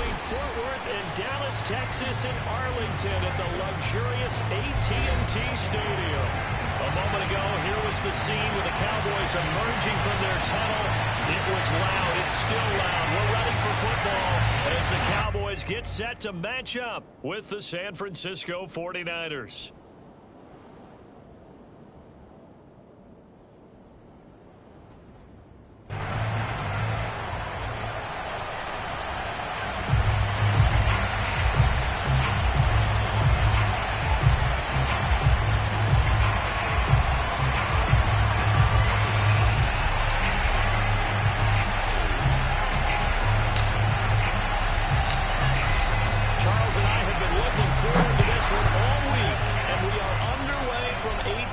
between Fort Worth and Dallas, Texas, and Arlington at the luxurious AT&T Stadium. A moment ago, here was the scene with the Cowboys emerging from their tunnel. It was loud. It's still loud. We're ready for football as the Cowboys get set to match up with the San Francisco 49ers.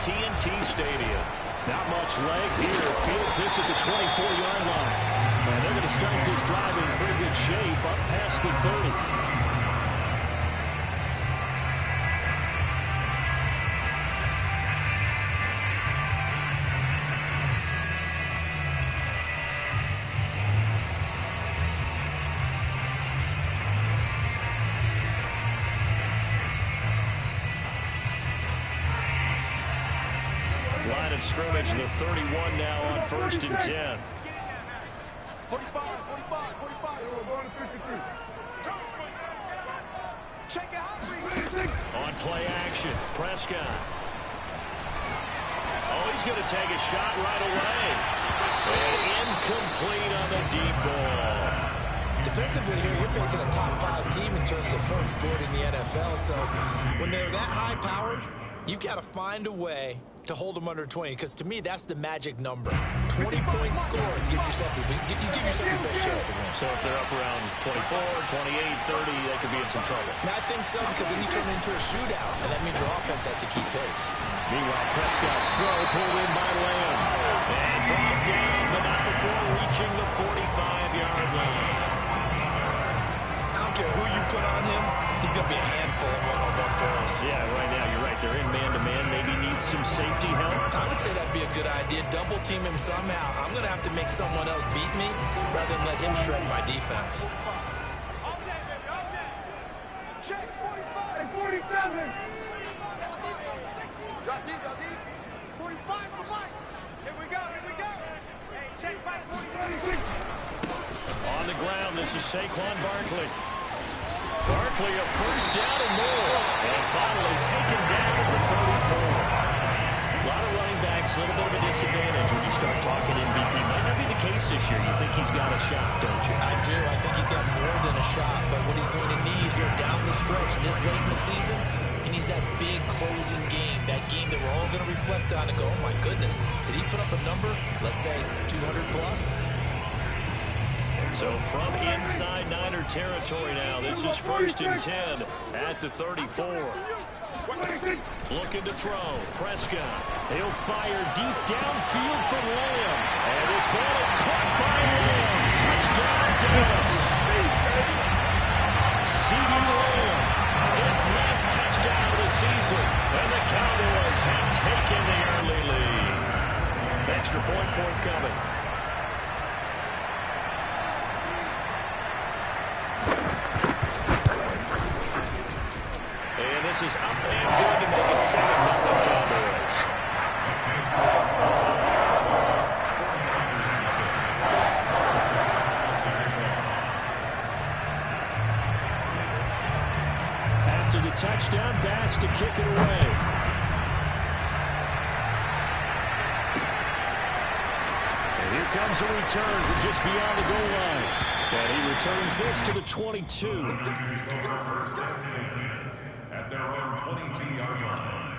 AT&T Stadium. Not much leg here. Fields this at the 24-yard line. And they're going to start this drive in pretty good shape up past the 30. Line of scrimmage, the 31 now on 1st and 10. 45. We're going to 53. Check it out. On play action, Prescott. Oh, he's going to take a shot right away. And incomplete on the deep ball. Defensively here, you're facing a top 5 team in terms of points scored in the NFL. So when they're that high-powered, you've got to find a way to hold them under 20, because to me, that's the magic number. 20-point score gives yourself, you give yourself your best chance to win. So if they're up around 24, 28, 30, they could be in some trouble. I think so, because then you turn it into a shootout, and that means your offense has to keep pace. Meanwhile, Prescott's throw pulled in by Lamb. And brought down, but not before reaching the 45-yard line. I don't care who you put on him, he's going to be a handful of one-on-one throws. Yeah, right now, you're right. They're in man-to-man. Maybe needs some safety help. I would say that'd be a good idea. Double team him somehow. I'm going to have to make someone else beat me rather than let him shred my defense. Check 45 and 47. Drop deep. 45 for Mike. Here we go. Hey, check back 46. On the ground, this is Saquon Barkley. Barkley a first down and more. And finally taken down at the 34. A lot of running backs, a little bit of a disadvantage when you start talking MVP. Might not be the case this year. You think he's got a shot, don't you? I do. I think he's got more than a shot. But what he's going to need here down the stretch this late in the season, he needs that big closing game. That game that we're all going to reflect on and go, oh my goodness, did he put up a number, let's say 200 plus? So from inside Niner territory now, this is 1st and 10 at the 34. Looking to throw. Prescott. He'll fire deep downfield for Lamb. And this ball is caught by Lamb. Touchdown, Dallas. CeeDee Lamb. His 9th touchdown of the season. And the Cowboys have taken the early lead. Extra point forthcoming. This is up and good to make it 7-0 Cowboys. After the touchdown, Bass to kick it away. And here comes a return from just beyond the goal line. And he returns this to the 22. At their own 22-yard line.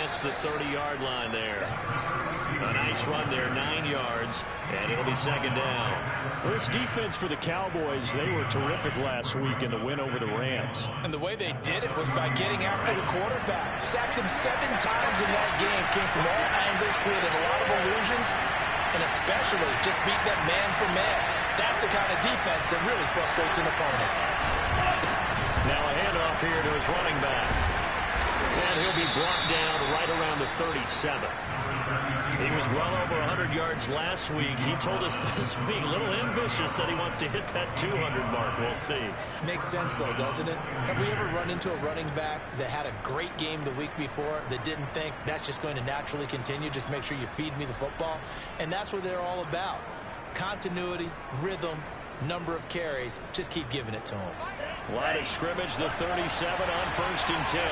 past the 30-yard line there. A nice run there, 9 yards, and it'll be second down. For this defense for the Cowboys, they were terrific last week in the win over the Rams. And the way they did it was by getting after the quarterback. Sacked him 7 times in that game. Came from all angles, created a lot of illusions, and especially just beat them man for man. That's the kind of defense that really frustrates an opponent. Now a handoff here to his running back. And he'll be brought down right around the 37. He was well over 100 yards last week. He told us this week, a little ambitious, said he wants to hit that 200 mark. We'll see. Makes sense, though, doesn't it? Have we ever run into a running back that had a great game the week before that didn't think that's just going to naturally continue? Just make sure you feed me the football. And that's what they're all about. Continuity, rhythm, number of carries. Just keep giving it to them. Line of scrimmage, the 37 on 1st and 10.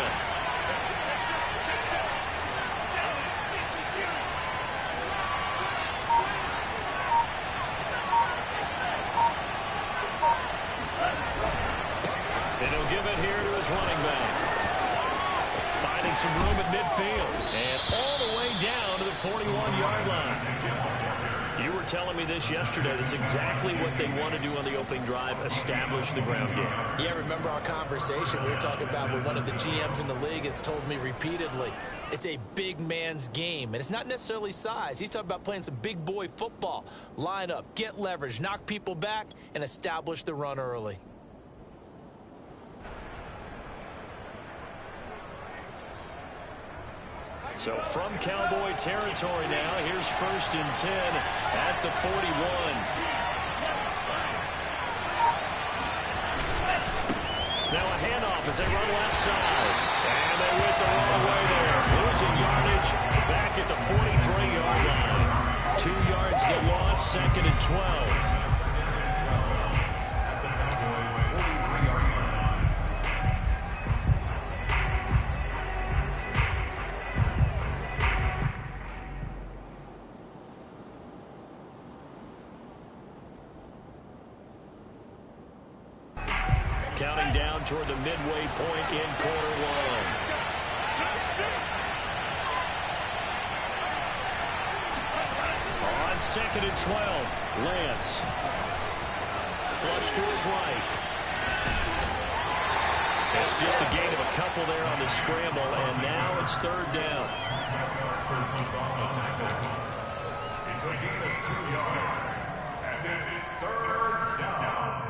Some room at midfield and all the way down to the 41-yard line. You were telling me this yesterday. That's exactly what they want to do on the opening drive, establish the ground game. Yeah, remember our conversation we were talking about with one of the GMs in the league. It's told me repeatedly it's a big man's game, and it's not necessarily size. He's talking about playing some big boy football. Line up, get leverage, knock people back, and establish the run early. So from Cowboy territory now, here's 1st and 10 at the 41. Now a handoff as they run left side. And they went the wrong way there. Losing yardage back at the 43-yard line. 2 yards the loss, 2nd and 12. Counting down toward the midway point in quarter one. On 2nd and 12, Lance. Flush to his right. It's just a gain of a couple there on the scramble, and now it's 3rd down. It's a gain of 2 yards, and it's 3rd down.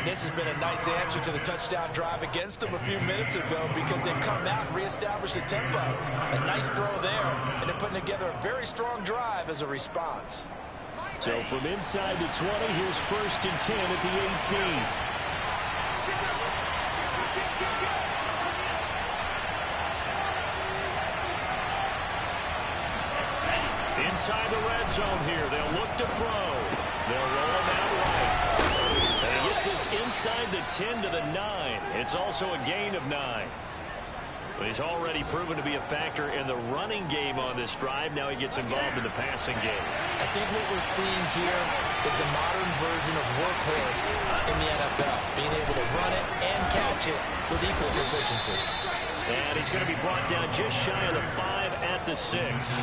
This has been a nice answer to the touchdown drive against them a few minutes ago because they've come out and reestablished the tempo. A nice throw there, and they're putting together a very strong drive as a response. So from inside the 20, here's 1st and 10 at the 18. Inside the red zone here. They'll look to throw. They'll roll him out right. And he gets this inside the 10 to the 9. It's also a gain of 9. But he's already proven to be a factor in the running game on this drive. Now he gets involved in the passing game. I think what we're seeing here is the modern version of workhorse in the NFL. Being able to run it and catch it with equal proficiency. And he's going to be brought down just shy of the 5 at the 6.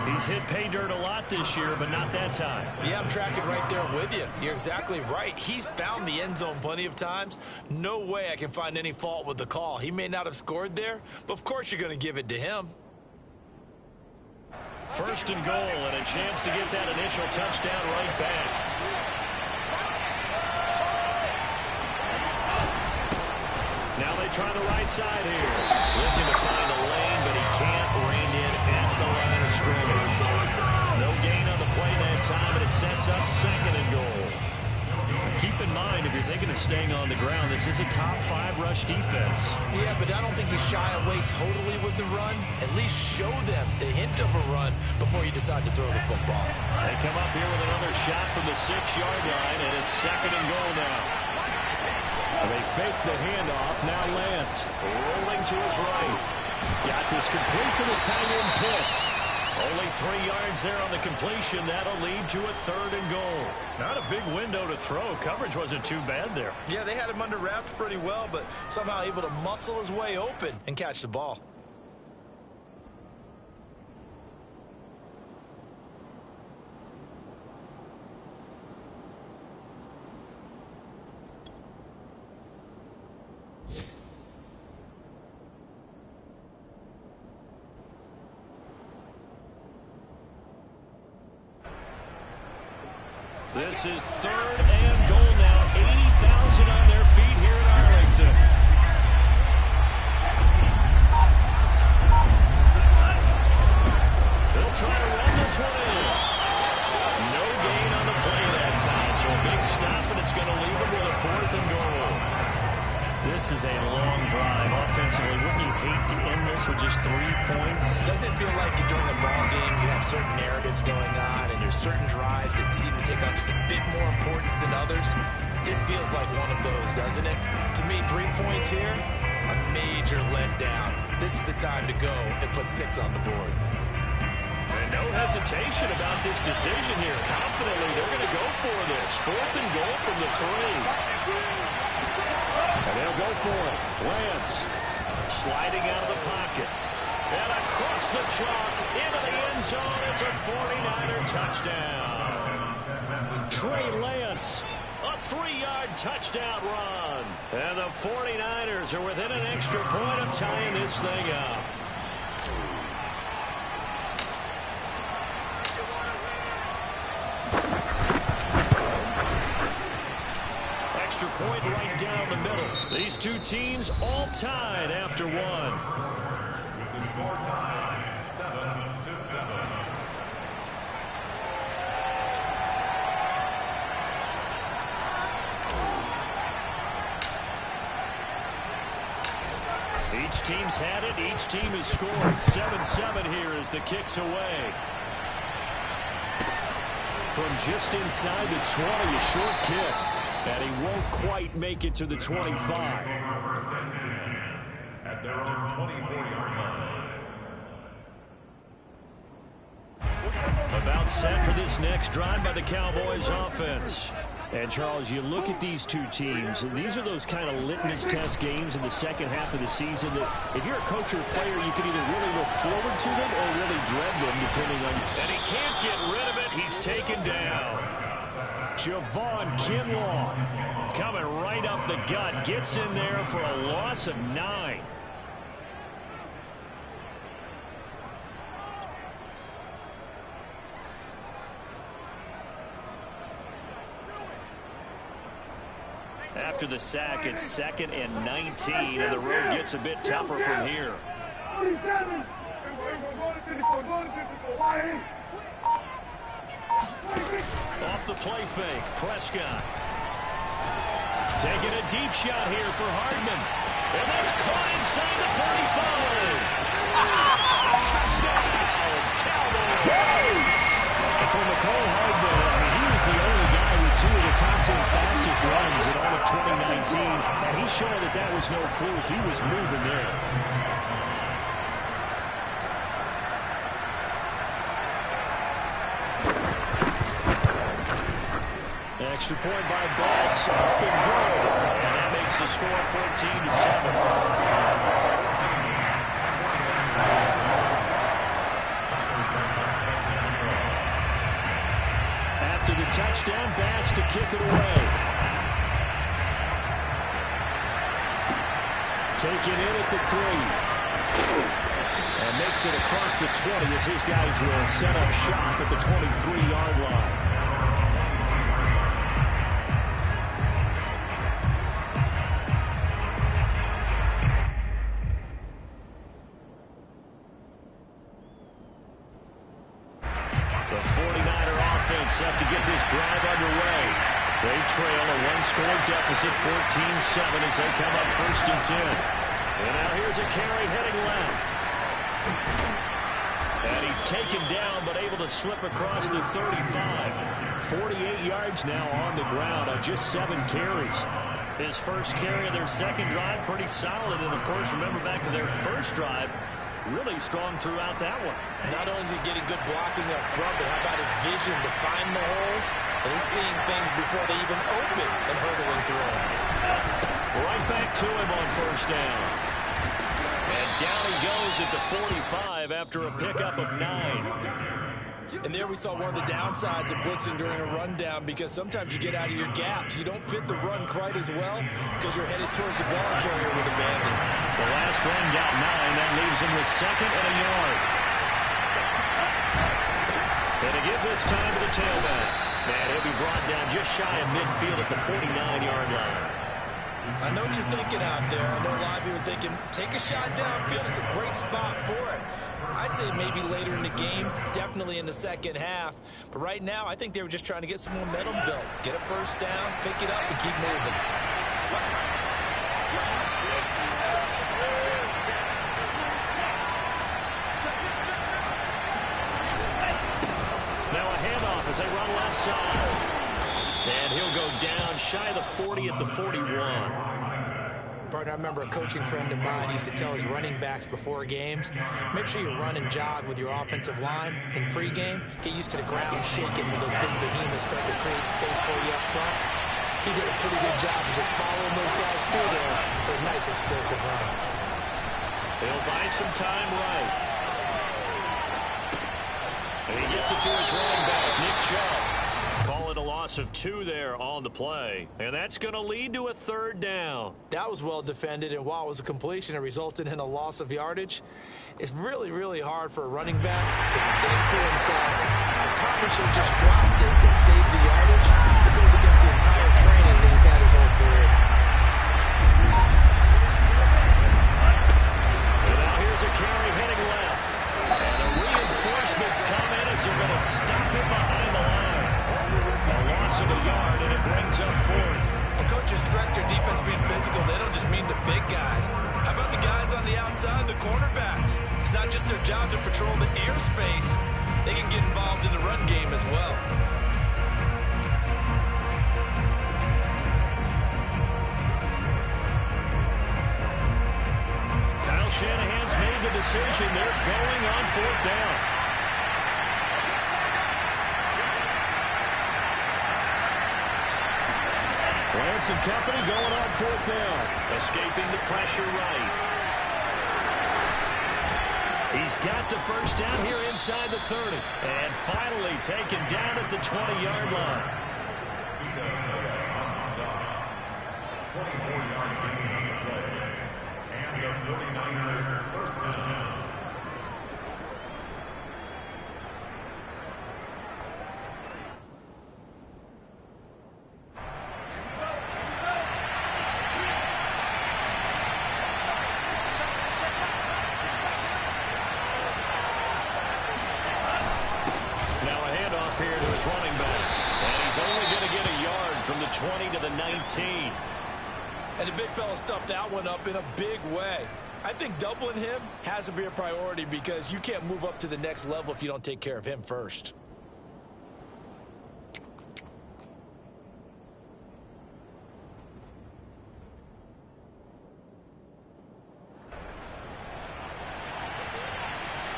He's hit pay dirt a lot this year, but not that time. Yeah, I'm tracking right there with you. You're exactly right. He's found the end zone plenty of times. No way I can find any fault with the call. He may not have scored there, but of course you're going to give it to him. 1st and goal, and a chance to get that initial touchdown right back. Now they try the right side here. Looking to find a lane, but he can't. Reined in at the line of scrimmage. No gain on the play that time, and it sets up 2nd and goal. Keep in mind, if you're thinking of staying on the ground. This is a top-5 rush defense. Yeah, but I don't think you shy away totally with the run. At least show them the hint of a run before you decide to throw the football. They come up here with another shot from the 6-yard line, and it's 2nd and goal now. They fake the handoff. Now Lance Rolling to his right. got this complete to the tight end Pitts. Only 3 yards there on the completion. That'll lead to a 3rd and goal. Not a big window to throw. Coverage wasn't too bad there. Yeah, they had him under wraps pretty well, but somehow able to muscle his way open and catch the ball. This is 3rd and goal now. 80,000 on their feet here in Arlington. They'll try to run this one in. No gain on the play that time. So a big stop, and it's going to leave them with a 4th and goal. This is a long drive offensively. Wouldn't you hate to end this with just 3 points? Doesn't it feel like during a ball game you have certain narratives going on and there's certain drives that seem to take on just a bit more importance than others? This feels like one of those, doesn't it? To me, 3 points here, a major letdown. This is the time to go and put 6 on the board. And no hesitation about this decision here. Confidently, they're going to go for this. 4th and goal from the 3. And they'll go for it. Lance sliding out of the pocket. And across the chalk into the end zone. It's a 49er touchdown. Trey Lance. A 3-yard touchdown run. And the 49ers are within an extra point of tying this thing up. Extra point right down the middle. These two teams all tied after one. With the score tied 7-7. Each team's had it. Each team has scored. 7-7 here as the kick's away. From just inside the 20, a short kick. And he won't quite make it to the 25. At their own 24-yard line. About set for this next drive by the Cowboys offense. And, Charles, you look at these two teams, and these are those kind of litmus test games in the second half of the season that if you're a coach or a player, you can either really look forward to them or really dread them, depending on... And he can't get rid of it. He's taken down. Javon Kinlaw coming right up the gut. Gets in there for a loss of 9. After the sack, it's 2nd and 19, and the road gets a bit tougher from here. 47. Off the play fake, Prescott. Taking a deep shot here for Hardman. And that's caught inside the 45. Touchdown, Cowboys! For McCole Hardman, I mean, he was the only guy with 2 of the top 10 fastest runs in all of 2019, and he showed that that was no fluke. He was moving there. Extra point by Boss, up and good. And that makes the score 14-7. After the touchdown, Bass to kick it away. Taken in at the 3. And makes it across the 20 as his guys will set up shop at the 23-yard line. The 49er offense set to get this drive underway. They trail a one-score deficit, 14-7, as they come up 1st and 10. And now here's a carry heading left. And he's taken down, but able to slip across the 35. 48 yards now on the ground on just 7 carries. His first carry of their second drive, pretty solid. And, of course, remember back to their first drive, really strong throughout that one. Not only is he getting good blocking up front, but how about his vision to find the holes? And he's seeing things before they even open and hurdling through them. Right back to him on 1st down. And down he goes at the 45 after a pickup of 9. And there we saw one of the downsides of blitzing during a rundown, because sometimes you get out of your gaps. You don't fit the run quite as well because you're headed towards the ball carrier with a bandit. The last run got 9. That leaves him with 2nd and a yard. And to give this time to the tailback. And he'll be brought down just shy of midfield at the 49-yard line. I know what you're thinking out there. I know a lot of you are thinking, take a shot downfield. It's a great spot for it. I'd say maybe later in the game, definitely in the second half. But right now, I think they were just trying to get some momentum built. Get a 1st down, pick it up, and keep moving. Now a handoff as they run left side. And he'll go down shy of the 40 at the 41. Partner, I remember a coaching friend of mine used to tell his running backs before games, make sure you run and jog with your offensive line in pregame. Get used to the ground shaking when those big behemoths start to create space for you up front. He did a pretty good job of just following those guys through there for a nice explosive run. He'll buy some time right. And he gets it to his running back, Nick Chubb. Call it a loss of 2 there on the play. And that's going to lead to a 3rd down. That was well defended, and while it was a completion, it resulted in a loss of yardage. It's really, really hard for a running back to think to himself, I probably should have just dropped it and saved the yardage. It goes against the entire training that he's had his whole career. And now here's a carry heading left. And the reinforcements come in as they're going to stop him behind the line. A loss of a yard, and it brings up 4th. Well, coaches stress their defense being physical. They don't just mean the big guys. How about the guys on the outside, the cornerbacks? It's not just their job to patrol the airspace. They can get involved in the run game as well. Kyle Shanahan's made the decision. They're going on 4th down. Lance and company going on 4th down. Escaping the pressure right. He's got the 1st down here inside the 30. And finally taken down at the 20-yard line. 24-yard gain. And the 49ers 1st down. Only going to get a yard from the 20 to the 19. And the big fella stuffed that one up in a big way. I think doubling him has to be a priority because you can't move up to the next level if you don't take care of him first.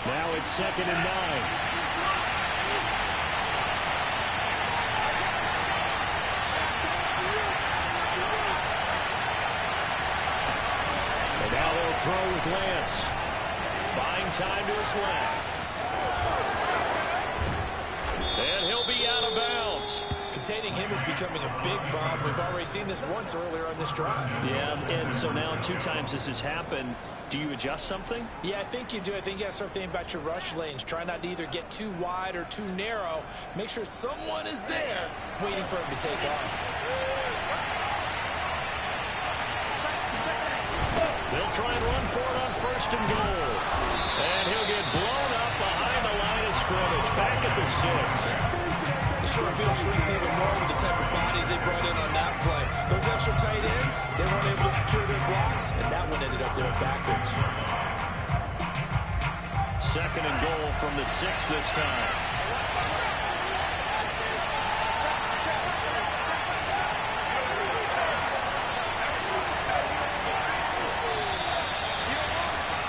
Now it's 2nd and 9. Throw with Lance. Buying time to his left. And he'll be out of bounds. Containing him is becoming a big problem. We've already seen this once earlier on this drive. Yeah, and so now 2 times this has happened. Do you adjust something? Yeah, I think you do. I think you got to start thinking about your rush lanes. Try not to either get too wide or too narrow. Make sure someone is there waiting for him to take off. They'll try and run for it on 1st and goal. And he'll get blown up behind the line of scrimmage. Back at the 6. The short field shrinks even more with the type of bodies they brought in on that play. Those extra tight ends, they weren't able to secure their blocks, and that one ended up going backwards. 2nd and goal from the 6 this time.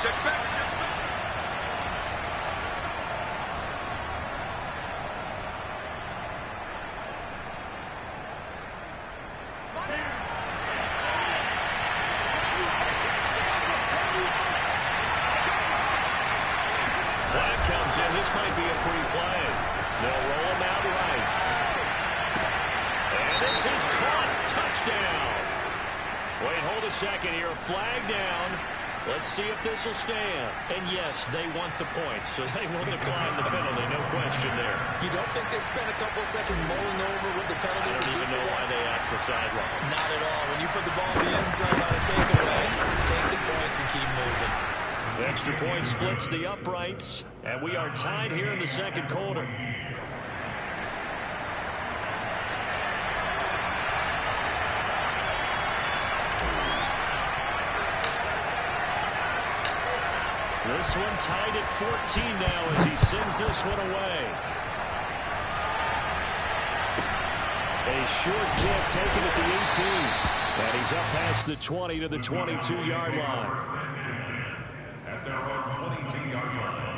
Check back. Flag comes in. This might be a free play. They'll roll him out right. And this is caught. Touchdown. Wait, hold a second here. Flag down. Let's see if this will stand. And yes, they want the points, so they will decline the penalty. No question there. You don't think they spent a couple seconds mulling over what the penalty I would don't do even for know that? why they asked the sideline. Not at all. When you put the ball in the end zone on a takeaway, take the points and keep moving. The extra point splits the uprights, and we are tied here in the 2nd quarter. This one tied at 14 now as he sends this one away. A short kick taken at the 18. And he's up past the 20 to the 22-yard line. At their own 22-yard line.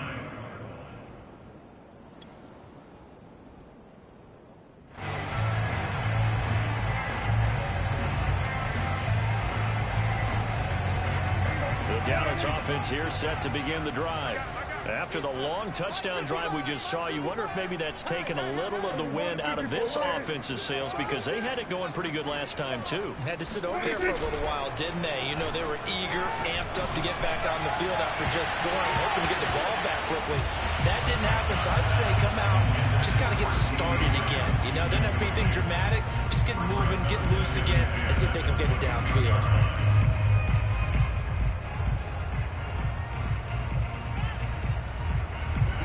The Dallas offense here set to begin the drive. After the long touchdown drive we just saw, you wonder if maybe that's taken a little of the wind out of this offense's sails because they had it going pretty good last time, too. Had to sit over there for a little while, didn't they? You know, they were eager, amped up to get back on the field after just scoring, hoping to get the ball back quickly. That didn't happen, so I'd say come out, just kind of get started again. You know, doesn't have to be anything dramatic. Just get moving, get loose again, and see if they can get it downfield.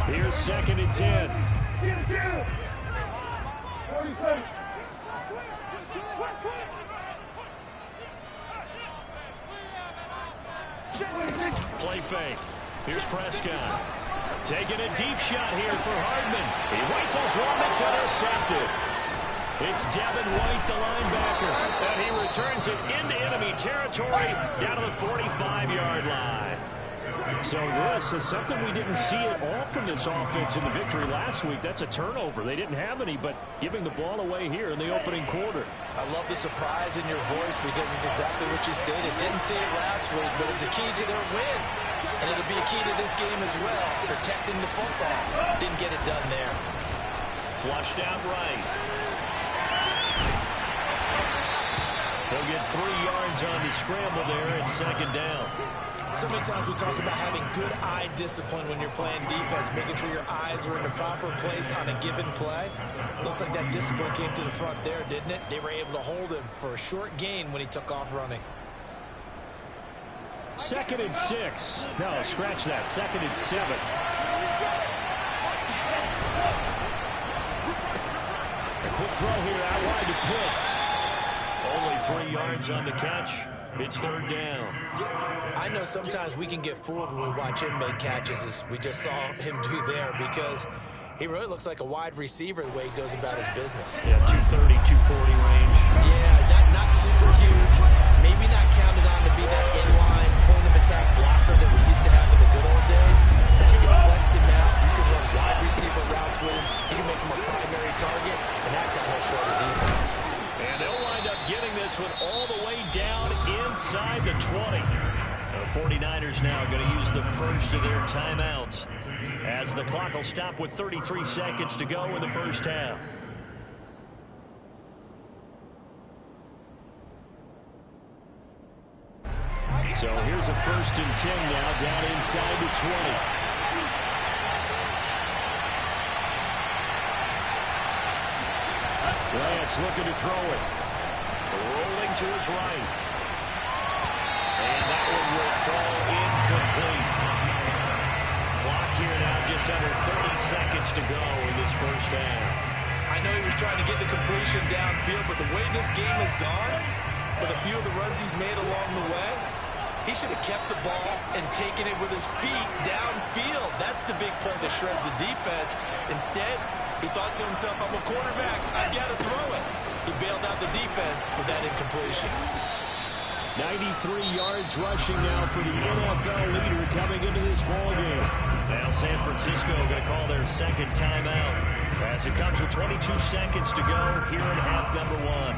Here's 2nd and 10. Play fake. Here's Prescott. Taking a deep shot here for Hardman. He rifles one that's intercepted. It's Devin White, the linebacker, and he returns it into enemy territory down to the 45-yard line. So this is something we didn't see at all from this offense in the victory last week. That's a turnover. They didn't have any, but giving the ball away here in the opening quarter. I love the surprise in your voice because it's exactly what you stated. Didn't see it last week, but it's a key to their win. And it'll be a key to this game as well, protecting the football. Didn't get it done there. Flushed out right. He'll get 3 yards on the scramble there at 2nd down. So many times we talk about having good eye discipline when you're playing defense, making sure your eyes are in the proper place on a given play. Looks like that discipline came to the front there, didn't it? They were able to hold him for a short gain when he took off running. 2nd and 6. No, scratch that. 2nd and 7. A quick throw here out wide to Pitts. Only 3 yards on the catch. It's 3rd down. I know sometimes we can get fooled when we watch him make catches, as we just saw him do there, because he really looks like a wide receiver the way he goes about his business. Yeah, 230, 240 range. Yeah, not super huge. Maybe not counted on to be that inline point of attack blocker that we used to have in the good old days. But you can flex him out. You can run wide receiver routes with him. You can make him a primary target, and that's how he'll show the defense. And they'll wind up getting this one all the way down inside the 20. The 49ers now going to use the first of their timeouts as the clock will stop with 33 seconds to go in the first half. So here's a 1st and 10 now down inside the 20. Lance looking to throw it. Rolling to his right. And that one will fall incomplete. Clock here now just under 30 seconds to go in this first half. I I know he was trying to get the completion downfield, but the way this game has gone, with a few of the runs he's made along the way, he should have kept the ball and taken it with his feet downfield. That's the big play that shreds the defense. Instead, he thought to himself, I'm a quarterback, I've got to throw it. He bailed out the defense with that incompletion. 93 yards rushing now for the NFL leader coming into this ball game. Now San Francisco going to call their second timeout as it comes with 22 seconds to go here in half number one.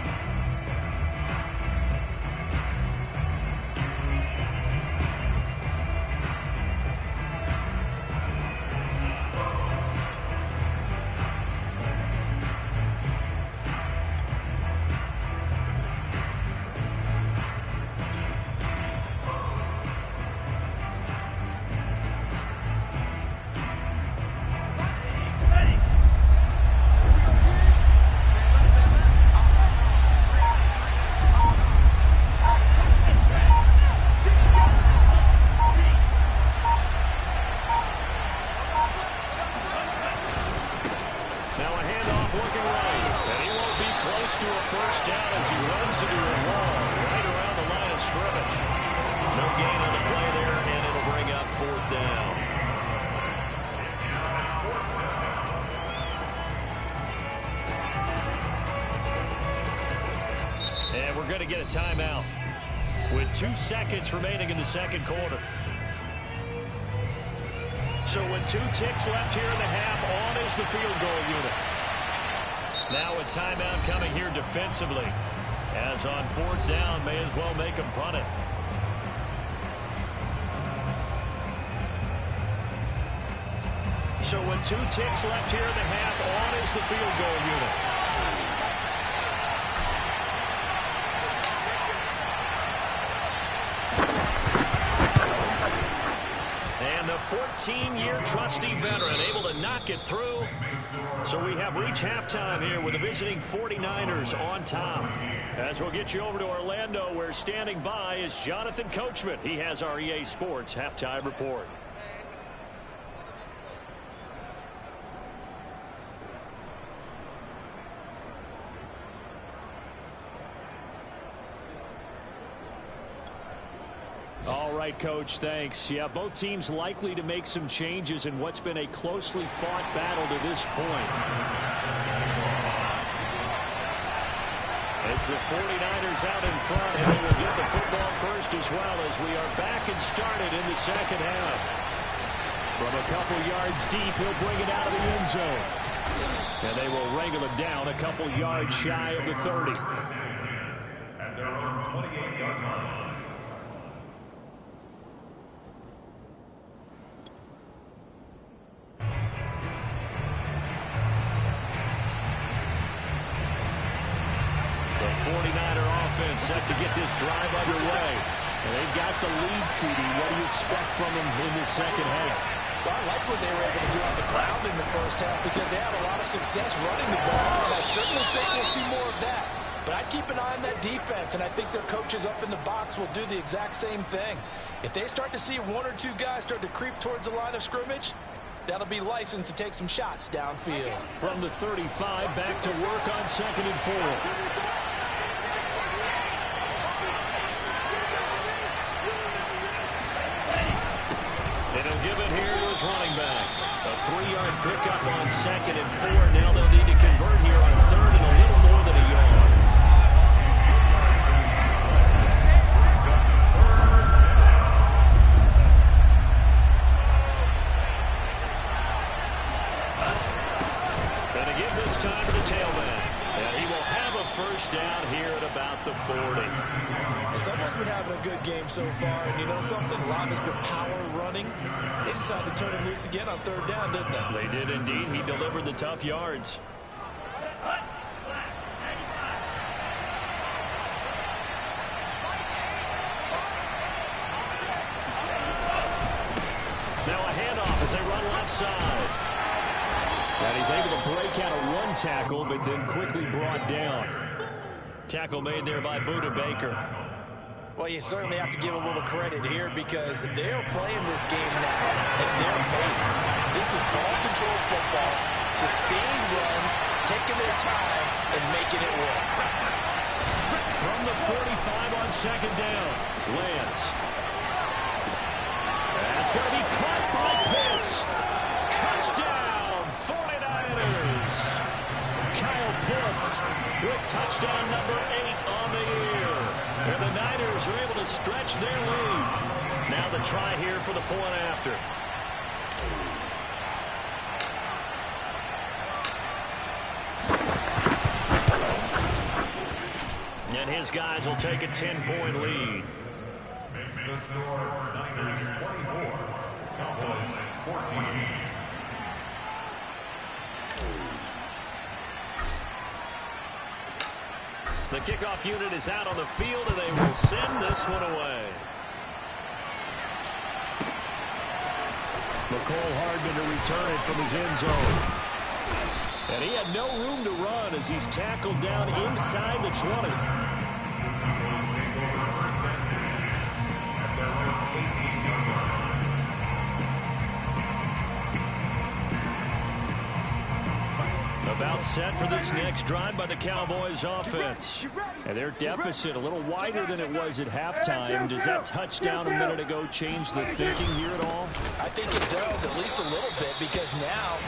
And we're going to get a timeout with 2 seconds remaining in the second quarter. So with 2 ticks left here in the half, on is the field goal unit. Now a timeout coming here defensively, as on 4th down, may as well make them punt it. So with 2 ticks left here in the half, on is the field goal unit. And the 14-year trusty veteran able to knock it through. So we have reached halftime here with the visiting 49ers on top. As we'll get you over to Orlando, where standing by is Jonathan Coachman. He has our EA Sports halftime report. All right, Coach, thanks. Yeah, both teams likely to make some changes in what's been a closely fought battle to this point. It's the 49ers out in front, and they will get the football first as well, as we are back and started in the second half. From a couple yards deep, he'll bring it out of the end zone. And they will wrangle it down a couple yards shy of the 30. At their own 28-yard line. The 49er offense set to get this drive underway. And they've got the lead, CD. What do you expect from them in the second half? Well, I like what they were able to do on the ground in the first half because they had a lot of success running the ball, and I certainly think we'll see more of that. But I'd keep an eye on that defense, and I think their coaches up in the box will do the exact same thing. If they start to see 1 or 2 guys start to creep towards the line of scrimmage, that'll be licensed to take some shots downfield. From the 35, back to work on 2nd and 4. It'll give it here to his running back. A 3-yard pickup on 2nd and 4. Now they'll need to convert here on 3rd and a little more than a yard. And to give this time to the tailback. And he will have a first down here at about the 40. Someone's been having a good game so far, and you know something? A lot has been power running. They decided to turn him loose again on 3rd down, didn't they? They did indeed. He delivered the tough yards. Now a handoff as they run left side. And he's able to break out of 1 tackle, but then quickly brought down. Tackle made there by Buda Baker. Well, you certainly have to give a little credit here because they're playing this game now at their pace. This is ball-controlled football. Sustained runs, taking their time, and making it work. From the 45 on second down, Lance. That's going to be caught by Pitts. Touchdown, 49ers. Kyle Pitts with touchdown number 8 on the year. And the Niners are able to stretch their lead. Now the try here for the point after. And his guys will take a 10-point lead. Makes the score Niners 24, Cowboys 14. The kickoff unit is out on the field, and they will send this one away. McCole Hardman to return it from his end zone. And he had no room to run as he's tackled down inside the 20. Cowboys take over first and 10 at their own 18-yard line. About set for this next drive by the Cowboys offense. And their deficit a little wider than it was at halftime. Does that touchdown a minute ago change the thinking here at all? I think it does, at least a little bit, because now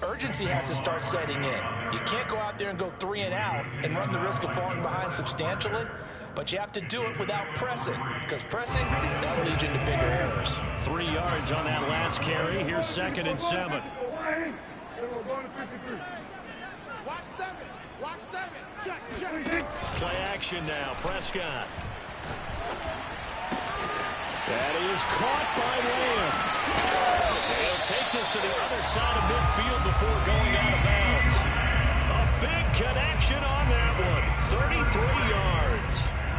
urgency has to start setting in. You can't go out there and go 3 and out and run the risk of falling behind substantially, but you have to do it without pressing, because pressing, that'll lead you into bigger errors. 3 yards on that last carry. Here's 2nd and 7. Watch 7. Watch 7. Check. Play action now. Prescott. That is caught by Lamb. He'll take this to the other side of midfield before going out of bounds. A big connection on that one. 33 yards.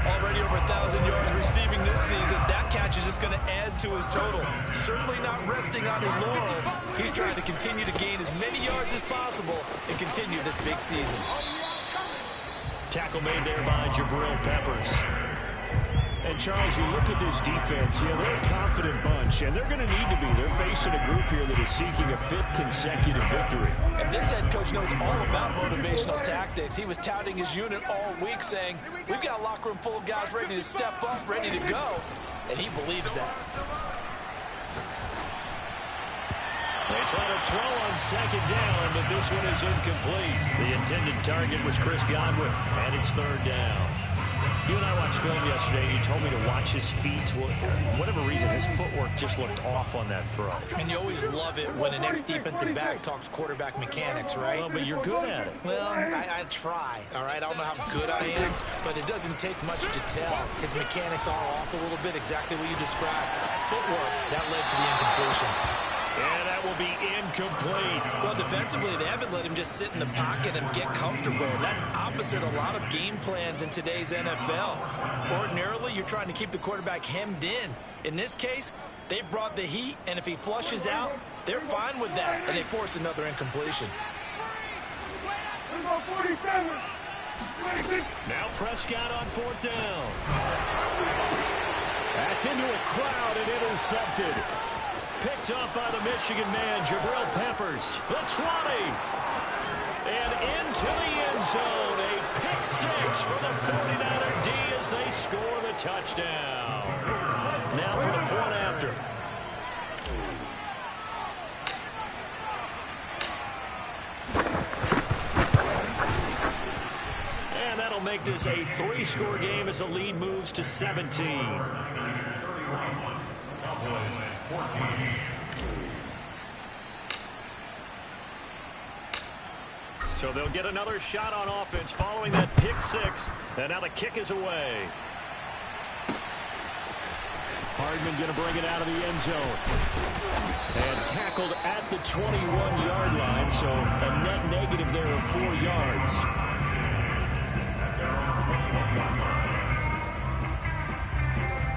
Already over 1,000 yards receiving this season. That catch is just going to add to his total. Certainly not resting on his laurels. He's trying to continue to gain as many yards as possible and continue this big season. Tackle made there by Jabril Peppers. And, Charles, you look at this defense, they're a confident bunch, and they're going to need to be. They're facing a group here that is seeking a 5th consecutive victory. And this head coach knows all about motivational tactics. He was touting his unit all week, saying, we've got a locker room full of guys ready to step up, ready to go, and he believes that. They try to throw on 2nd down, but this one is incomplete. The intended target was Chris Godwin, and it's 3rd down. You and I watched film yesterday, and you told me to watch his feet. For whatever reason, his footwork just looked off on that throw. And you always love it when an ex-defensive back talks quarterback mechanics, right? Well, but you're good at it. Well, I try, all right? I don't know how good I am, but it doesn't take much to tell. His mechanics are off a little bit, exactly what you described. Footwork, that led to the incompletion. And that will be incomplete. Well, defensively, they haven't let him just sit in the pocket and get comfortable. That's opposite a lot of game plans in today's NFL. Ordinarily, you're trying to keep the quarterback hemmed in. In this case, they brought the heat, and if he flushes out, they're fine with that, and they force another incompletion. Now Prescott on 4th down. That's into a crowd and intercepted. Picked up by the Michigan man, Jabril Peppers. The 20. And into the end zone. A pick 6 for the 49er D as they score the touchdown. Now for the point after. And that'll make this a 3-score game as the lead moves to 17. Cowboys 14. So they'll get another shot on offense following that pick 6. And now the kick is away. Hardman going to bring it out of the end zone. And tackled at the 21-yard line, so a net negative there of 4 yards.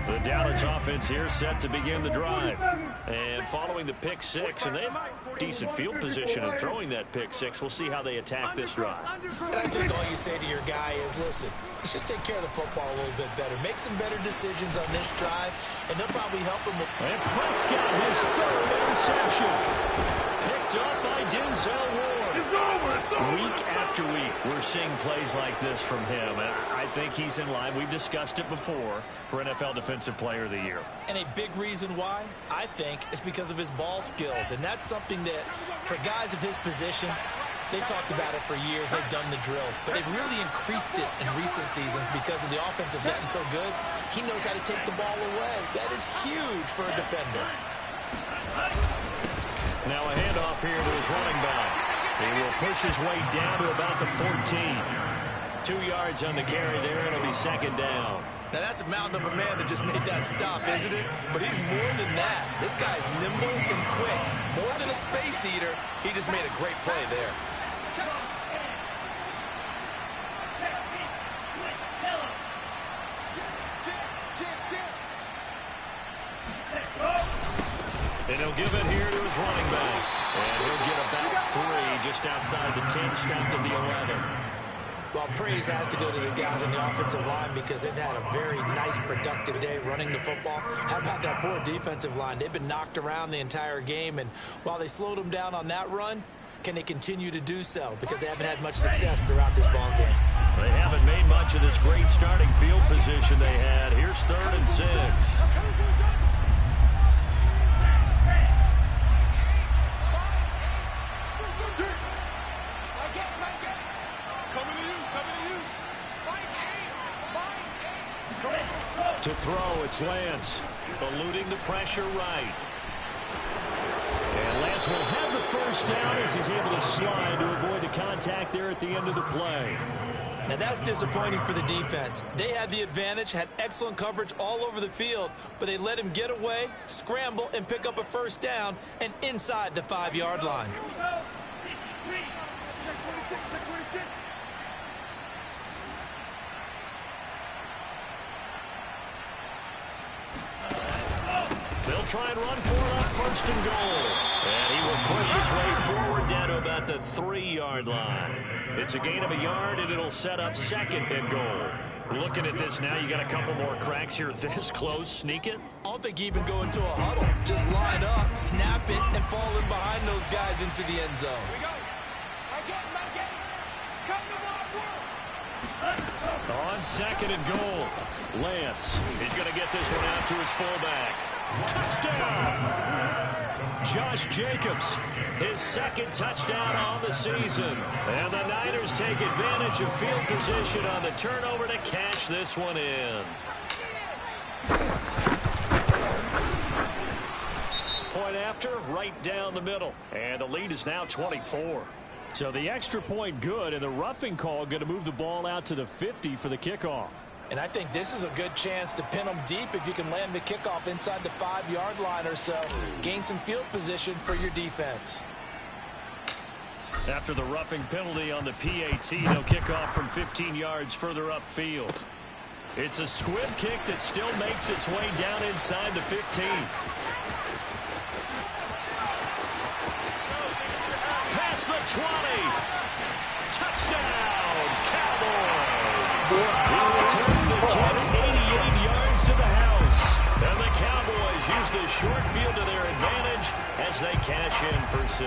The Dallas offense here set to begin the drive. And following the pick 6, and they have decent field position in throwing that pick 6. We'll see how they attack this drive. And I think all you say to your guy is, listen, let's just take care of the football a little bit better. Make some better decisions on this drive, and they'll probably help him with... And Prescott, his 3rd interception. Picked up by Denzel Ward. we're seeing plays like this from him. And I think he's in line. We've discussed it before for NFL Defensive Player of the Year. And a big reason why, I think, is because of his ball skills. And that's something that, for guys of his position, they've talked about it for years. They've done the drills. But they've really increased it in recent seasons because of the offense have gotten so good. He knows how to take the ball away. That is huge for a defender. Now a handoff here to his running back. He will push his way down to about the 14. 2 yards on the carry there. It'll be second down. Now that's a mountain of a man that just made that stop, isn't it? But he's more than that. This guy's nimble and quick. More than a space eater. He just made a great play there. And he'll give it here to his running back. And he'll get about 3 just outside the 10, stopped at the 11. Well, praise has to go to the guys on the offensive line because they've had a very nice, productive day running the football. How about that poor defensive line? They've been knocked around the entire game, and while they slowed them down on that run, can they continue to do so? Because they haven't had much success throughout this ball game. They haven't made much of this great starting field position they had. Here's 3rd and 6. To throw, it's Lance, eluding the pressure right. And Lance will have the first down as he's able to slide to avoid the contact there at the end of the play. Now that's disappointing for the defense. They had the advantage, had excellent coverage all over the field, but they let him get away, scramble, and pick up a first down, and inside the 5-yard line. They'll try and run for it on 1st and goal. And he will push his way forward down to about the 3-yard line. It's a gain of a yard, and it'll set up 2nd and goal. Looking at this now, you got a couple more cracks here this close. Sneak it. I don't think you even go into a huddle. Just line up, snap it, and fall in behind those guys into the end zone. Here we go. Come to my On 2nd and goal, Lance is going to get this one out to his fullback. Touchdown! Josh Jacobs, his 2nd touchdown on the season. And the Niners take advantage of field position on the turnover to cash this one in. Point after, right down the middle. And the lead is now 24. So the extra point good, and the roughing call going to move the ball out to the 50 for the kickoff. And I think this is a good chance to pin them deep if you can land the kickoff inside the 5-yard line or so. Gain some field position for your defense. After the roughing penalty on the PAT, they'll kick off from 15 yards further upfield. It's a squib kick that still makes its way down inside the 15. Past the 20. Touchdown, Cowboys! He returns the kick 88 yards to the house. And the Cowboys use the short field to their advantage as they cash in for 6.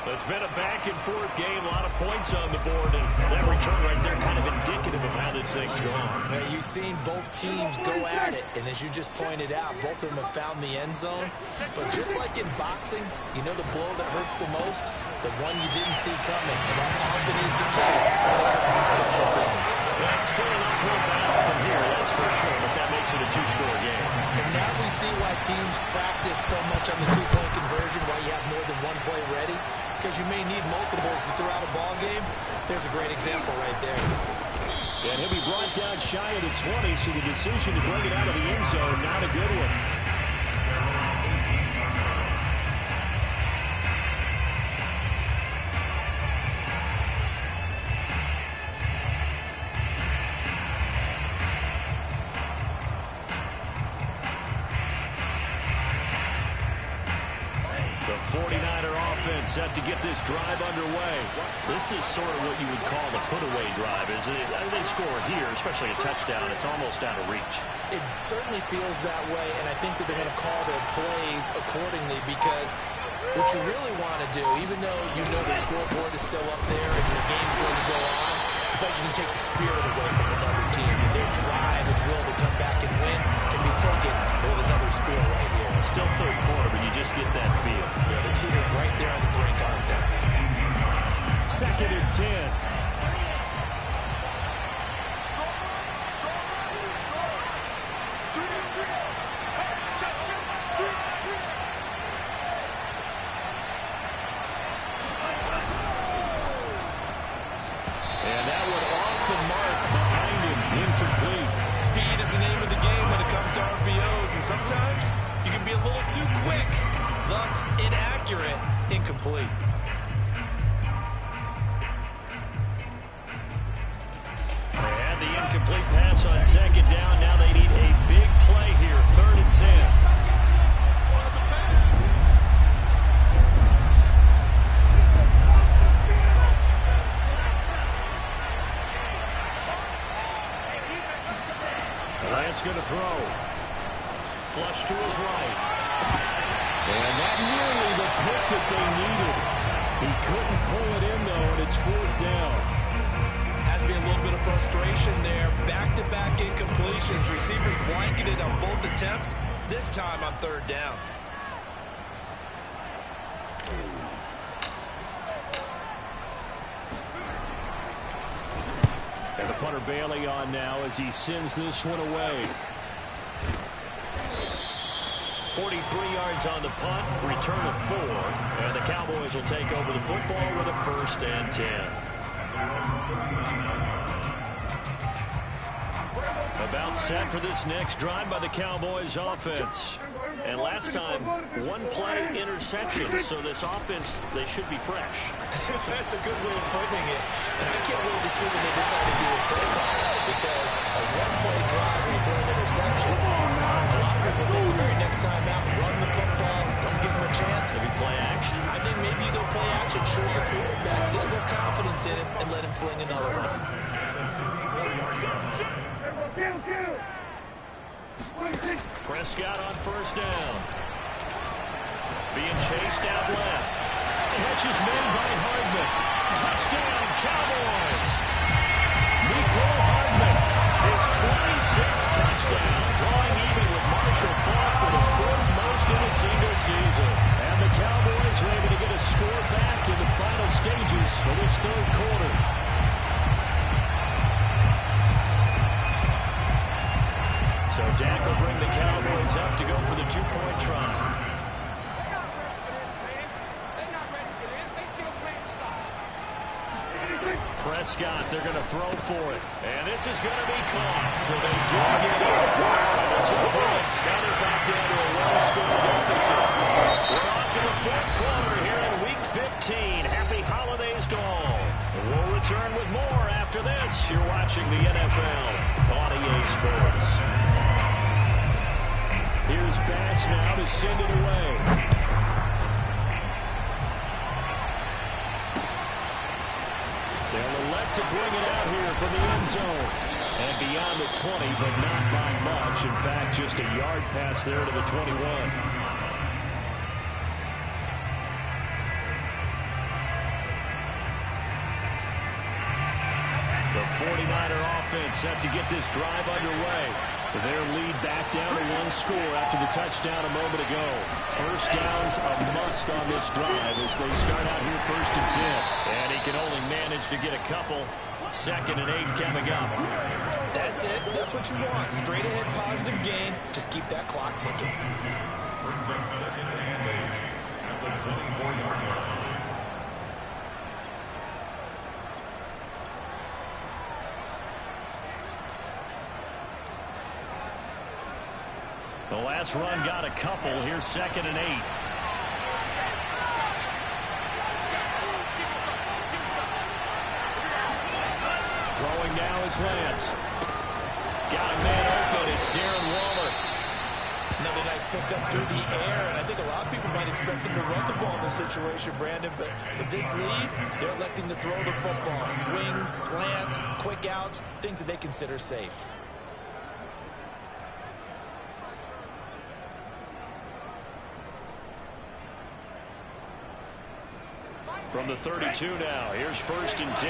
It's been a back-and-forth game, a lot of points on the board, and that return right there kind of indicative of how this thing's gone. Yeah, you've seen both teams go at it, and as you just pointed out, both of them have found the end zone. But just like in boxing, you know the blow that hurts the most? The one you didn't see coming, and that often is the case when it comes to special teams. That's still an uphill battle from here, that's for sure, but that makes it a 2-score game. And now we see why teams practice so much on the 2-point conversion, why you have more than one play ready. Because you may need multiples to throw out a ball game. There's a great example right there. And he'll be brought down shy of the 20, so the decision to bring it out of the end zone, not a good one. The 49er offense set to get this drive underway. This is sort of what you would call the put-away drive, isn't it? They score here, especially a touchdown. It's almost out of reach. It certainly feels that way, and I think that they're going to call their plays accordingly because what you really want to do, even though you know the scoreboard is still up there and the game's going to go on, I thought you can take the spirit away from another team. And their drive and will to come back and win can be taken with another score right here. Still third quarter, but you just get that feel. Yeah, they're teetering right there on the brink, aren't they? 2nd and 10. Speed is the name of the game when it comes to RPOs, and sometimes you can be a little too quick, thus inaccurate, incomplete. And the incomplete pass on 2nd down. Now they need a big play here, 3rd and 10. Lance going to throw. Flush to his right. And not nearly the pick that they needed. He couldn't pull it in, though, and it's 4th down. Has to be a little bit of frustration there. Back-to-back incompletions. Receivers blanketed on both attempts, this time on 3rd down. And the punter Bailey on now as he sends this one away. 43 yards on the punt, return of 4, and the Cowboys will take over the football with a 1st and 10. About set for this next drive by the Cowboys offense. And last time, 1-play interception, so this offense, they should be fresh. That's a good way of putting it. And I can't wait to see when they decide to do a play call, because a 1-play drive will throw an interception. A lot of people think the very next time out, run the football, don't give them a chance. Maybe play action. I think maybe you go play action, show your quarterback, get a little confidence in him, and let him fling another one. Prescott on 1st down. Being chased out left. Catch is made by Hardman. Touchdown, Cowboys. Nicole Hardman, his 26th touchdown, drawing even with Marshall Faulk for the 4th most in a single season. And the Cowboys are able to get a score back in the final stages of this 3rd quarter. So Dak will bring the Cowboys up to go for the 2-point try. They're not ready for this. They still playing solid. Prescott, they're going to throw for it. And this is going to be caught. So they do get it. And the 2 points. Now they're back down to a one-score deficit. We're on to the 4th quarter here in Week 15. Happy holidays to all. We'll return with more after this. You're watching the NFL on EA Sports. Here's Bass now to send it away. They'll elect to bring it out here from the end zone. And beyond the 20, but not by much. In fact, just a yard pass there to the 21. The 49er offense set to get this drive underway. Their lead back down to 1 score after the touchdown a moment ago. 1st down's a must on this drive as they start out here 1st and 10. And he can only manage to get a couple. 2nd and 8 coming up. That's it. That's what you want. Straight ahead positive gain. Just keep that clock ticking. Brings up 2nd and 8 at the 24-yard line. The last run got a couple. Here's 2nd and 8. Throwing now is Lance. Got a man open. It's Darren Waller. Another nice pickup through the air, and I think a lot of people might expect them to run the ball in this situation, Brandon, but with this lead, they're electing to throw the football. Swings, slants, quick outs, things that they consider safe. From the 32 now, here's 1st and 10.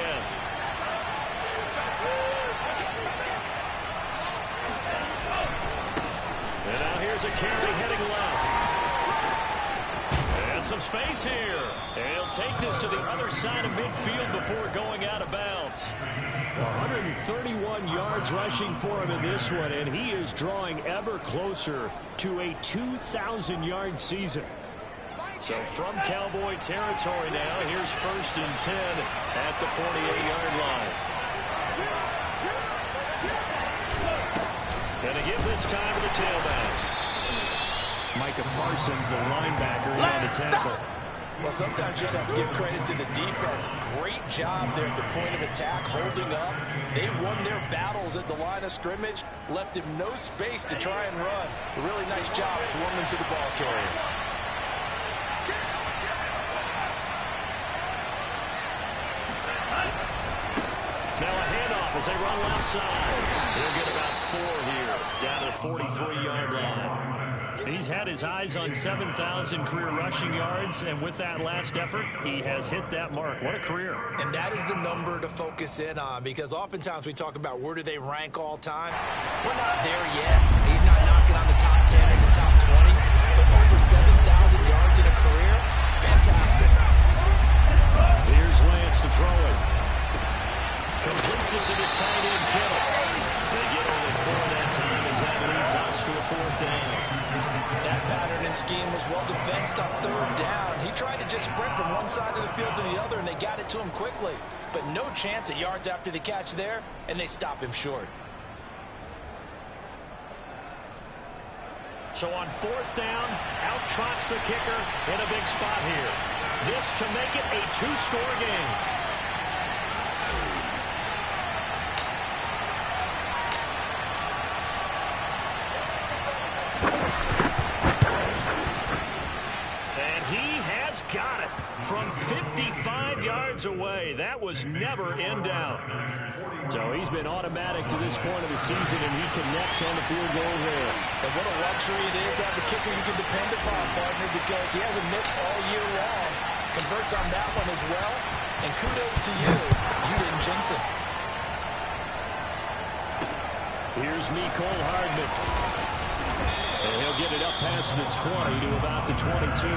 And now here's a carry heading left. And some space here. And he'll take this to the other side of midfield before going out of bounds. 131 yards rushing for him in this one, and he is drawing ever closer to a 2,000-yard season. So from Cowboy territory now, here's 1st and 10 at the 48-yard line. And to give this time to the tailback. Micah Parsons, the linebacker, on the tackle. Well, sometimes you just have to give credit to the defense. Great job there at the point of attack, holding up. They won their battles at the line of scrimmage, left him no space to try and run. A really nice job swarming to the ball carrier. Now a handoff as they run left side. They'll get about 4 here, down to the 43-yard line. He's had his eyes on 7,000 career rushing yards, and with that last effort, he has hit that mark. What a career. And that is the number to focus in on, because oftentimes we talk about where do they rank all time. We're not there yet. He's not knocking on the top 10 or the top 20, but over 7,000 yards in a career, fantastic. Here's Lance to throw it. Completes it to the tight end, Kittle. They get only 4 that time as that leads us to a 4th down. That pattern and scheme was well defensed on 3rd down. He tried to just sprint from one side of the field to the other, and they got it to him quickly. But no chance at yards after the catch there, and they stop him short. So on 4th down, out trots the kicker in a big spot here. This to make it a 2-score game. Got it from 55 yards away. That was never in doubt. So he's been automatic to this point of the season, and he connects on the field goal there. And what a luxury it is to have a kicker you can depend upon, partner, because he hasn't missed all year long. Converts on that one as well. And kudos to you. You didn't jinx it. Here's Mecole Hardman. And he'll get it up past the 20 to about the 22.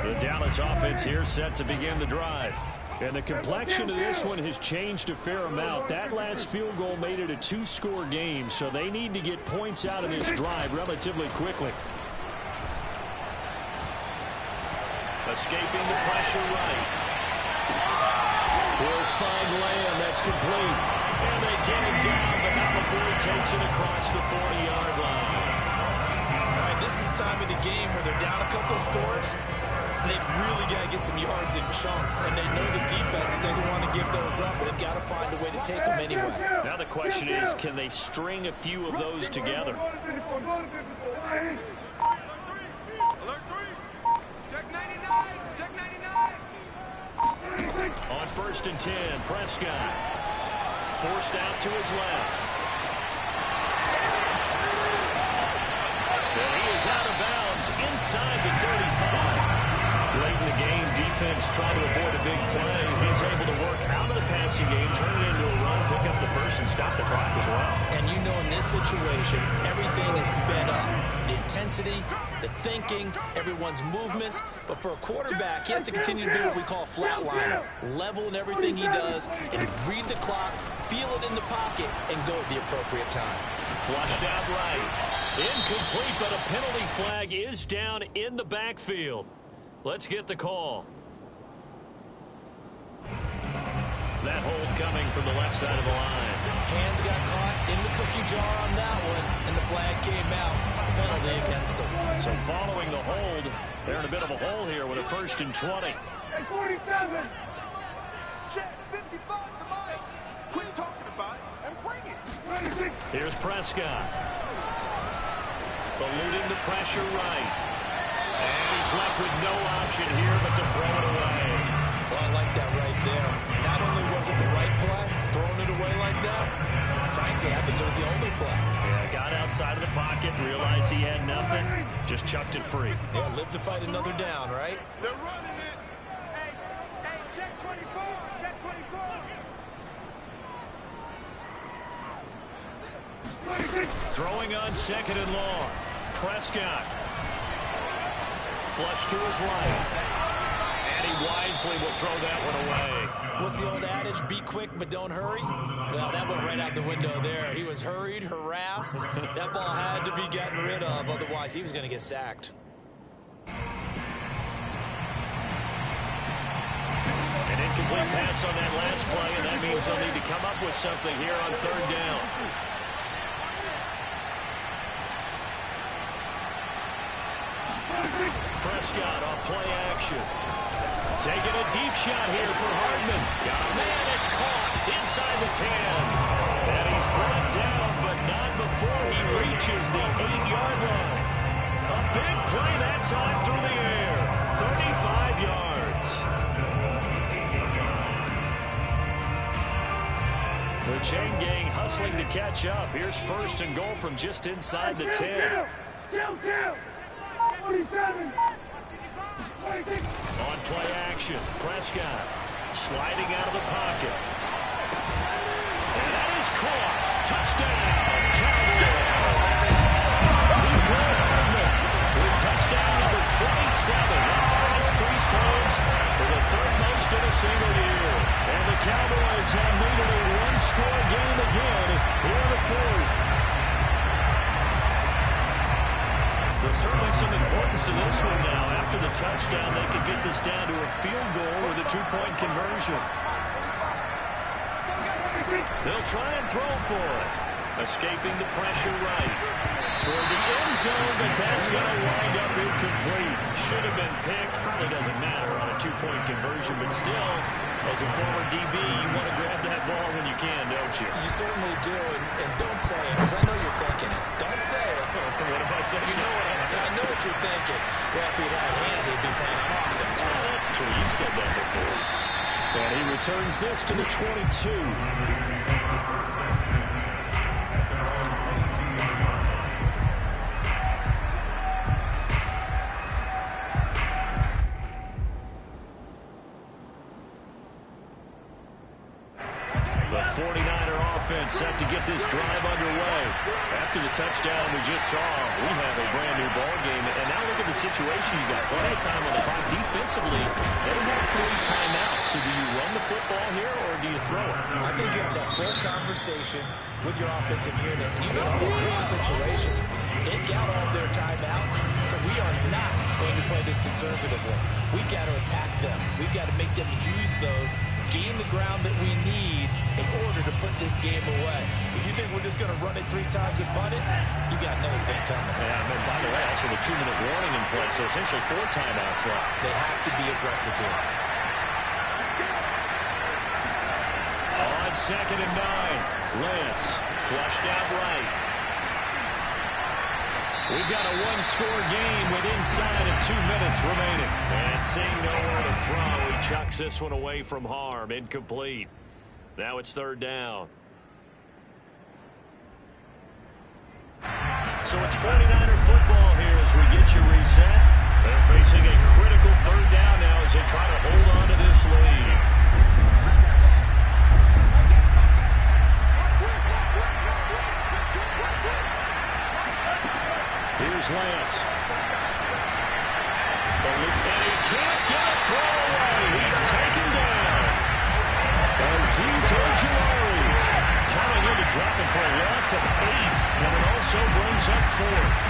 The Dallas offense here set to begin the drive. And the complexion of this one has changed a fair amount. That last field goal made it a 2-score game, so they need to get points out of this drive relatively quickly. Escaping the pressure right. He'll find Lamb. That's complete. And they get him down, but not before he takes it across the 40-yard line. All right, this is the time of the game where they're down a couple of scores, and they've really got to get some yards in chunks, and they know the defense doesn't want to give those up, but they've got to find a way to take them anyway. Now the question is, can they string a few of those together? Alert 3. Check 99. Check 99. On 1st and 10, Prescott forced out to his left. And he is out of bounds inside the 35. Late in the game, defense trying to avoid a big play. He's able to work out of the passing game, turn it into a run, pick up the first, and stop the clock as well. And you know in this situation, everything is sped up. The intensity, the thinking, everyone's movement. But for a quarterback, he has to continue to do what we call flatliner. Level in everything he does, and read the clock, feel it in the pocket, and go at the appropriate time. Flushed out right. Incomplete, but a penalty flag is down in the backfield. Let's get the call. That hold coming from the left side of the line. Hands got caught in the cookie jar on that one, and the flag came out. Penalty against him. So following the hold, they're in a bit of a hole here with a 1st and 20. And 47. Check 55 to Mike. Quit talking about it and bring it. Here's Prescott. Eluding the pressure right. And he's left with no option here but to throw it away. Well, I like that right there. Not only was it the right play, throwing it away like that, frankly, was the only play. Yeah, got outside of the pocket, realized he had nothing, just chucked it free. Yeah, live to fight another down, right? They're running it. Hey, check 24. Check 24. Throwing on 2nd and long. Prescott. Flush to his right. And he wisely will throw that one away. What's the old adage? Be quick, but don't hurry? Well, that went right out the window there. He was hurried, harassed. That ball had to be gotten rid of. Otherwise, he was going to get sacked. An incomplete pass on that last play, and that means they'll need to come up with something here on 3rd down. Prescott on play action. Taking a deep shot here for Hardman. Got a man, it's caught inside the 10. And he's brought down, but not before he reaches the 8-yard line. A big play that time through the air. 35 yards. The chain gang hustling to catch up. Here's 1st and goal from just inside the 10. Kill. 47. On play action, Prescott sliding out of the pocket. And that is caught. Touchdown, Cowboys. Nico Hardman with touchdown number 27. That ties Priest Holmes for the 3rd most in a single year. And the Cowboys have made it a one-score game again here in the 4th. There's certainly some importance to this one now. After the touchdown, they could get this down to a field goal with a 2-point conversion. They'll try and throw for it. Escaping the pressure right. Toward the end zone, but that's going to wind up incomplete. Should have been picked. Probably doesn't matter on a 2-point conversion, but still, as a former DB, you want to grab that ball when you can, don't you? You certainly do, and don't say it, because I know you're thinking it. Don't say it. What am I thinking? You know I know what you're thinking. Well, if he'd had hands, he'd be playing on offense. Oh, that's true. You've said that before. And he returns this to the 22. The 49er offense set to get this drive underway. After the touchdown we just saw, we have a brand new ball game. And now look at the situation you got. Plenty of time on the clock. Defensively, they have 3 timeouts. So do you run the football here or do you throw it? I think you have that full conversation with your offensive unit, and you tell them, here's the situation. They've got all their timeouts, so we are not going to play this conservatively. We've got to attack them. We've got to make them use those, gain the ground that we need in order to put this game away. If you think we're just going to run it 3 times and punt it, you got another thing coming. Yeah, and by the way, also the 2-minute warning in play, so essentially 4 timeouts left. They have to be aggressive here. On 2nd and 9, Lance flushed out right. We've got a one-score game with inside of 2 minutes remaining. And seeing nowhere to throw, he chucks this one away from harm. Incomplete. Now it's 3rd down. So it's 49er football here as we get you reset. They're facing a critical 3rd down now as they try to hold on to this lead. Here's Lance. And he can't get a throw away. He's taken down. Azeez Ojulari coming in to drop him for a loss of 8. And it also brings up 4th.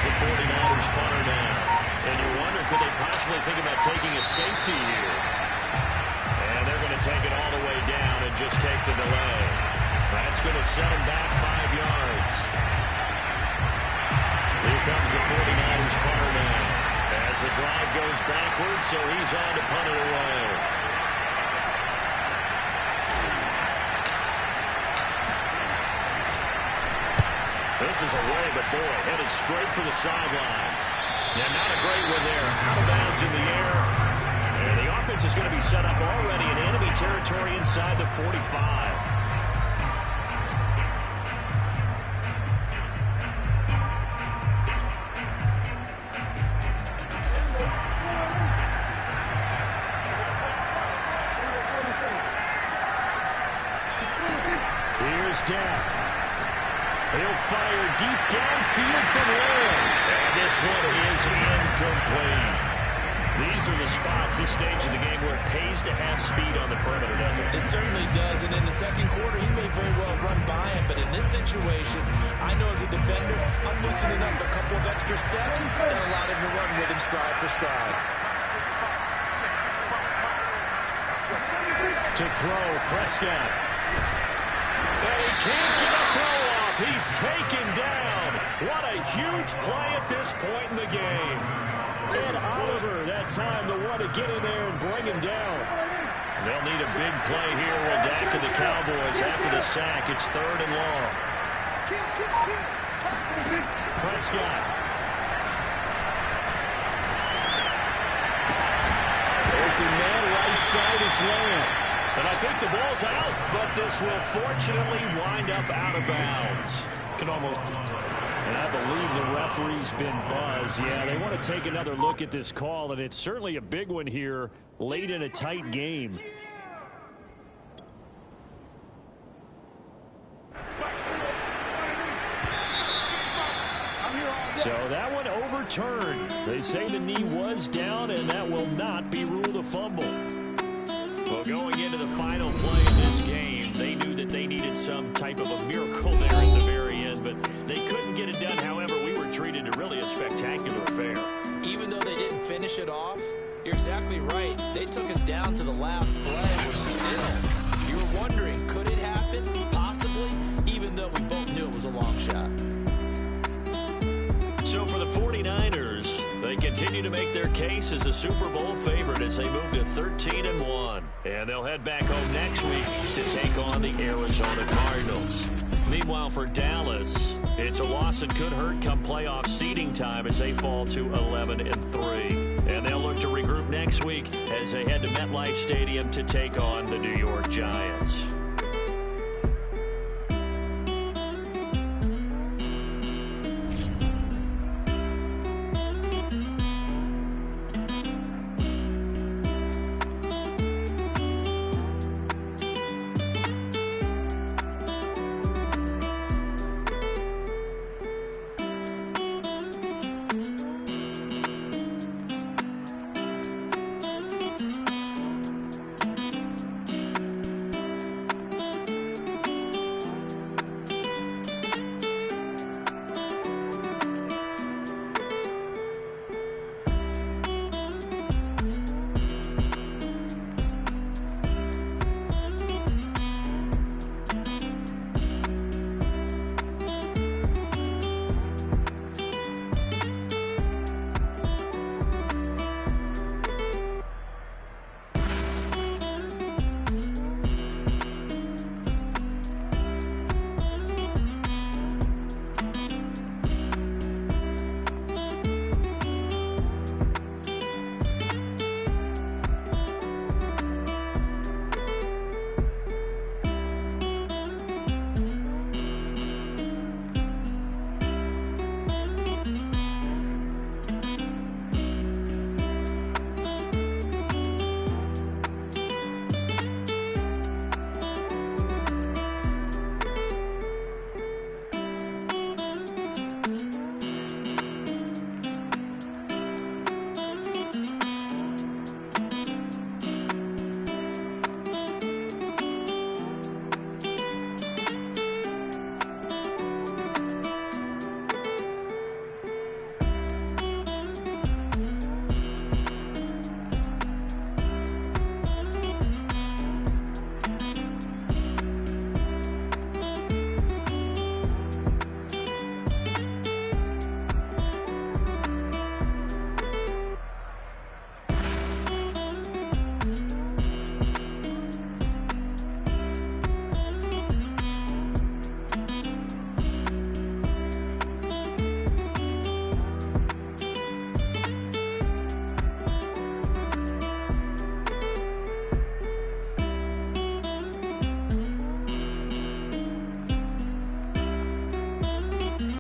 The 49ers punter now. And you wonder, could they possibly think about taking a safety here? And they're going to take it all the way down and just take the delay. going to set him back 5 yards. Here comes the 49ers punter now. As the drive goes backwards, so he's on to punt it away. This is away, but boy, headed straight for the sidelines. Now, not a great one there. Out of bounds in the air. And the offense is going to be set up already in enemy territory inside the 45. Here's Dak. He'll fire deep downfield from Lamb. And this one is incomplete. These are the spots, this stage of the game, where it pays to have speed on the perimeter, doesn't it? It certainly does, and in the second quarter, he may very well run by him, but in this situation, I know as a defender, I'm loosening up a couple of extra steps that allowed him to run with him stride for stride. To throw, Prescott. And he can't get a throw off. He's taken down. What a huge play at this point in the game. And Oliver, that time, the one to get in there and bring him down. They'll need a big play here with Dak and the Cowboys after the sack. It's 3rd and long. Prescott. Open man, right side, it's Lamb. And I think the ball's out, but this will fortunately wind up out of bounds. Can almost... And I believe the referee's been buzzed. Yeah, they want to take another look at this call, and it's certainly a big one here late in a tight game. So that one overturned. They say the knee was down, and that will not be ruled a fumble. Well, going into the final play in this game, they knew that they needed some type of a miracle there at the very end, but they couldn't get it done. However, we were treated to really a spectacular affair. Even though they didn't finish it off, you're exactly right. They took us down to the last play, which still, you were wondering, could it happen? Possibly, even though we both knew it was a long shot. So for the 49ers, they continue to make their case as a Super Bowl favorite as they move to 13-1. And they'll head back home next week to take on the Arizona Cardinals. Meanwhile, for Dallas, it's a loss that could hurt come playoff seeding time as they fall to 11-3. And they'll look to regroup next week as they head to MetLife Stadium to take on the New York Giants.